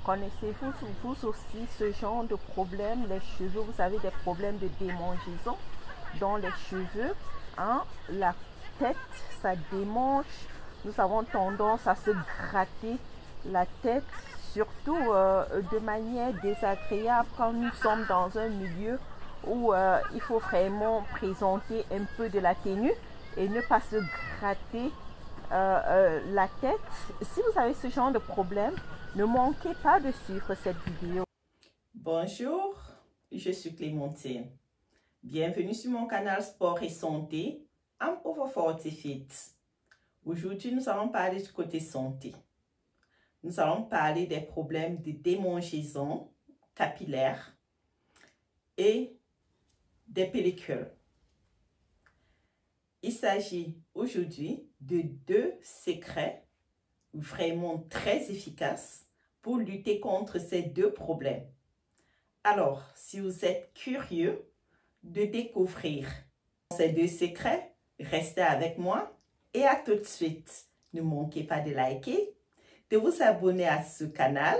Connaissez-vous vous aussi ce genre de problème, les cheveux, vous avez des problèmes de démangeaison dans les cheveux, hein? La tête, ça démange, nous avons tendance à se gratter la tête, surtout de manière désagréable quand nous sommes dans un milieu où il faut vraiment présenter un peu de la tenue et ne pas se gratter la tête. Si vous avez ce genre de problème, ne manquez pas de suivre cette vidéo. Bonjour, je suis Clémentine. Bienvenue sur mon canal Sport et Santé, I'm Over 40 Fit. Aujourd'hui, nous allons parler du côté santé. Nous allons parler des problèmes de démangeaison capillaire et des pellicules. Il s'agit aujourd'hui de 2 secrets vraiment très efficaces pour lutter contre ces 2 problèmes. Alors, si vous êtes curieux de découvrir ces 2 secrets, restez avec moi et à tout de suite. Ne manquez pas de liker, de vous abonner à ce canal.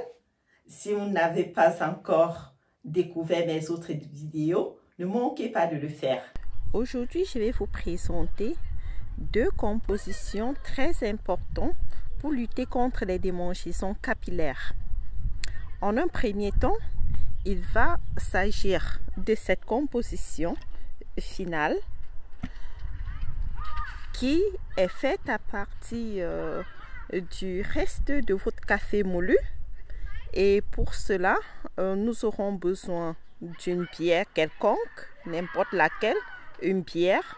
Si vous n'avez pas encore découvert mes autres vidéos, ne manquez pas de le faire. Aujourd'hui, je vais vous présenter 2 compositions très importantes pour lutter contre les démangeaisons capillaires. En un premier temps, il va s'agir de cette composition finale qui est faite à partir du reste de votre café moulu. Et pour cela, nous aurons besoin d'une bière quelconque, n'importe laquelle, une bière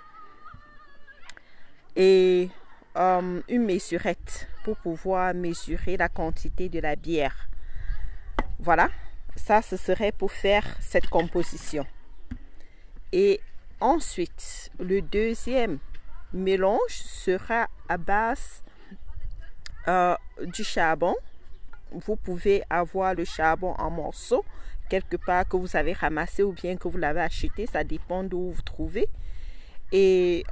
et une mesurette pour pouvoir mesurer la quantité de la bière. Voilà, ça ce serait pour faire cette composition. Et ensuite, le deuxième mélange sera à base du charbon. Vous pouvez avoir le charbon en morceaux quelque part que vous avez ramassé ou bien que vous l'avez acheté, ça dépend d'où vous trouvez. Et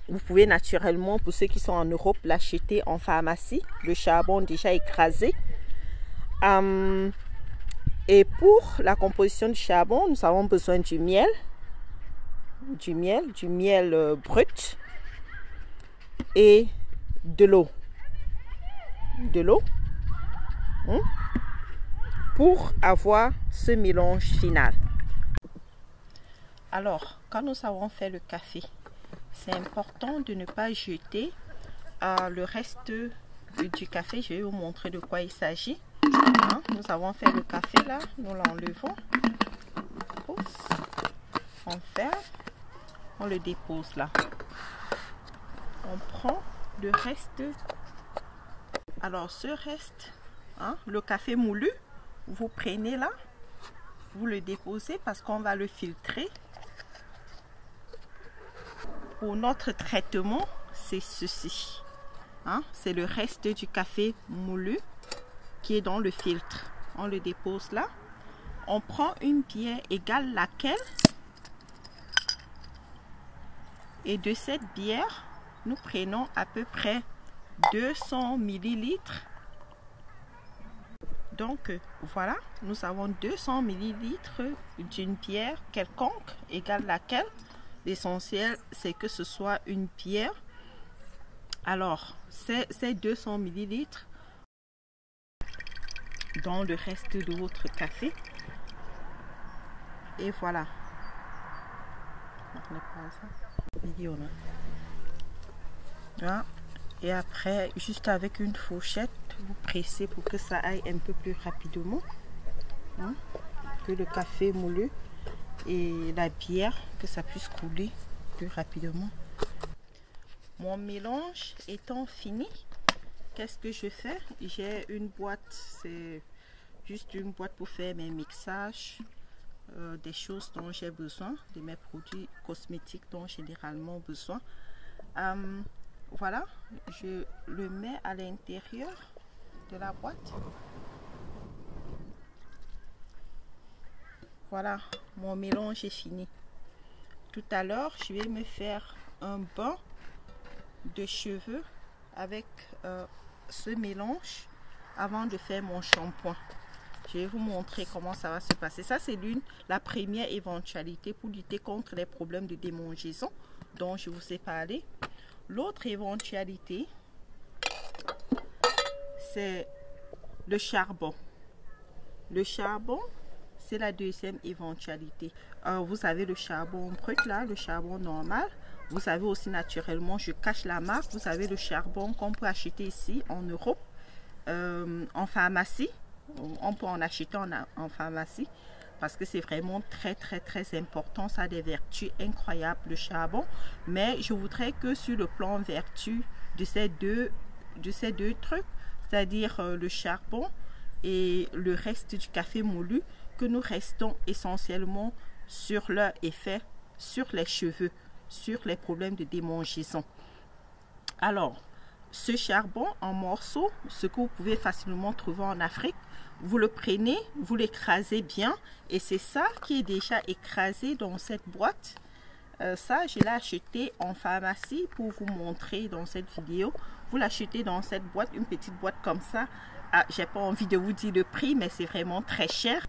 vous pouvez naturellement, pour ceux qui sont en Europe, l'acheter en pharmacie, le charbon déjà écrasé. Et pour la composition du charbon, nous avons besoin du miel brut et de l'eau. Pour avoir ce mélange final. Alors, quand nous avons fait le café, c'est important de ne pas jeter le reste du café. Je vais vous montrer de quoi il s'agit. Hein? Nous avons fait le café là, nous l'enlevons. On ferme, on le dépose là. On prend le reste. Alors, ce reste, hein, le café moulu, vous prenez là, vous le déposez parce qu'on va le filtrer. Pour notre traitement, c'est ceci. Hein? C'est le reste du café moulu qui est dans le filtre. On le dépose là. On prend une bière égale laquelle. Et de cette bière, nous prenons à peu près 200 millilitres. Donc voilà, nous avons 200 millilitres d'une bière quelconque égale laquelle. L'essentiel, c'est que ce soit une bière. Alors, ces 200 millilitres dans le reste de votre café. Et voilà. Là. Et après, juste avec une fourchette, vous pressez pour que ça aille un peu plus rapidement. Hein, que le café moulu et la bière, que ça puisse couler plus rapidement. Mon mélange étant fini, qu'est-ce que je fais? J'ai une boîte, c'est juste une boîte pour faire mes mixages, des choses dont j'ai besoin, de mes produits cosmétiques dont j'ai généralement besoin. Voilà, je le mets à l'intérieur de la boîte. Voilà, mon mélange est fini. Tout à l'heure, je vais me faire un bain de cheveux avec ce mélange avant de faire mon shampoing. Je vais vous montrer comment ça va se passer. Ça, c'est la première éventualité pour lutter contre les problèmes de démangeaison dont je vous ai parlé. L'autre éventualité, c'est le charbon. Le charbon, c'est la deuxième éventualité. Vous avez le charbon brut là, le charbon normal. Vous avez aussi naturellement, je cache la marque, vous avez le charbon qu'on peut acheter ici en Europe, en pharmacie. On peut en acheter en pharmacie parce que c'est vraiment très important. Ça a des vertus incroyables, le charbon. Mais je voudrais que sur le plan vertu de ces deux trucs, c'est-à-dire le charbon et le reste du café moulu, que nous restons essentiellement sur leur effet sur les cheveux, sur les problèmes de démangeaison. Alors, ce charbon en morceaux, ce que vous pouvez facilement trouver en Afrique, vous le prenez, vous l'écrasez bien, et c'est ça qui est déjà écrasé dans cette boîte. Ça, je l'ai acheté en pharmacie pour vous montrer dans cette vidéo. Vous l'achetez dans cette boîte, une petite boîte comme ça. Ah, j'ai pas envie de vous dire le prix, mais c'est vraiment très cher.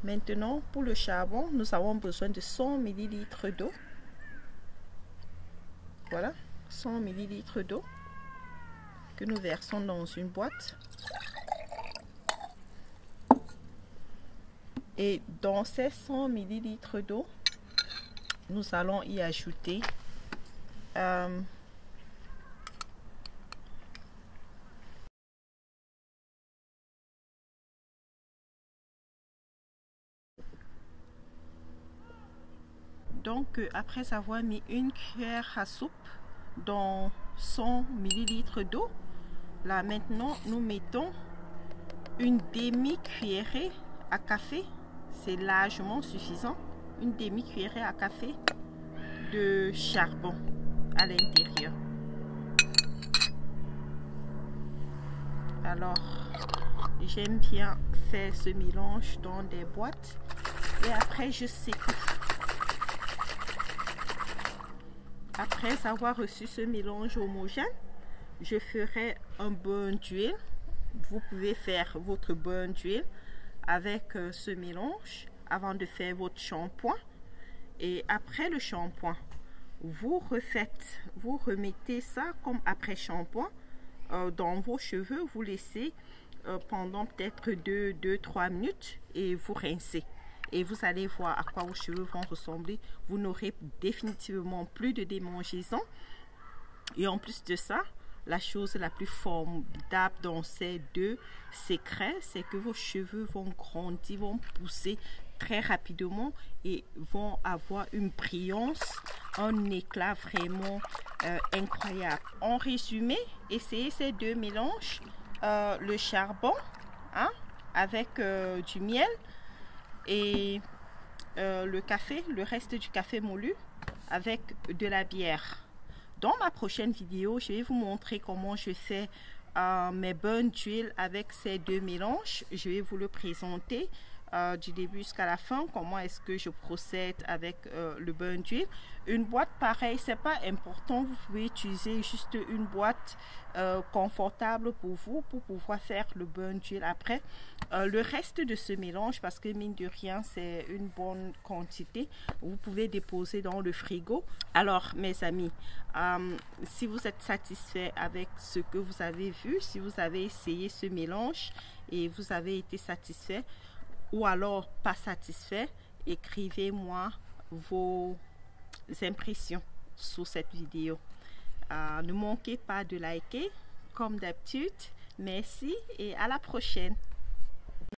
Maintenant, pour le charbon, nous avons besoin de 100 ml d'eau. Voilà, 100 ml d'eau que nous versons dans une boîte. Et dans ces 100 ml d'eau, nous allons y ajouter donc après avoir mis une cuillère à soupe dans 100 ml d'eau, là maintenant nous mettons une demi-cuillerée à café, c'est largement suffisant, une demi-cuillerée à café de charbon à l'intérieur. Alors j'aime bien faire ce mélange dans des boîtes et après je secoue. Après avoir reçu ce mélange homogène, je ferai un bain d'huile. Vous pouvez faire votre bain d'huile avec ce mélange avant de faire votre shampoing. Et après le shampoing, vous remettez ça comme après shampoing dans vos cheveux. Vous laissez pendant peut-être 2-3 minutes et vous rincez. Et vous allez voir à quoi vos cheveux vont ressembler. Vous n'aurez définitivement plus de démangeaison. Et en plus de ça, la chose la plus formidable dans ces deux secrets, c'est que vos cheveux vont grandir, vont pousser très rapidement et vont avoir une brillance, un éclat vraiment incroyable. En résumé, essayez ces deux mélanges, le charbon avec du miel et le café, le reste du café moulu avec de la bière. Dans ma prochaine vidéo, je vais vous montrer comment je fais mes bains d'huile avec ces deux mélanges. Je vais vous le présenter du début jusqu'à la fin, comment est-ce que je procède avec le bain d'huile. Une boîte pareille, c'est pas important, vous pouvez utiliser juste une boîte confortable pour vous pour pouvoir faire le bain d'huile après. Le reste de ce mélange, parce que mine de rien c'est une bonne quantité, vous pouvez déposer dans le frigo. Alors mes amis, si vous êtes satisfait avec ce que vous avez vu, si vous avez essayé ce mélange et vous avez été satisfait ou alors pas satisfait, écrivez-moi vos impressions sous cette vidéo. Ne manquez pas de liker comme d'habitude. Merci et à la prochaine.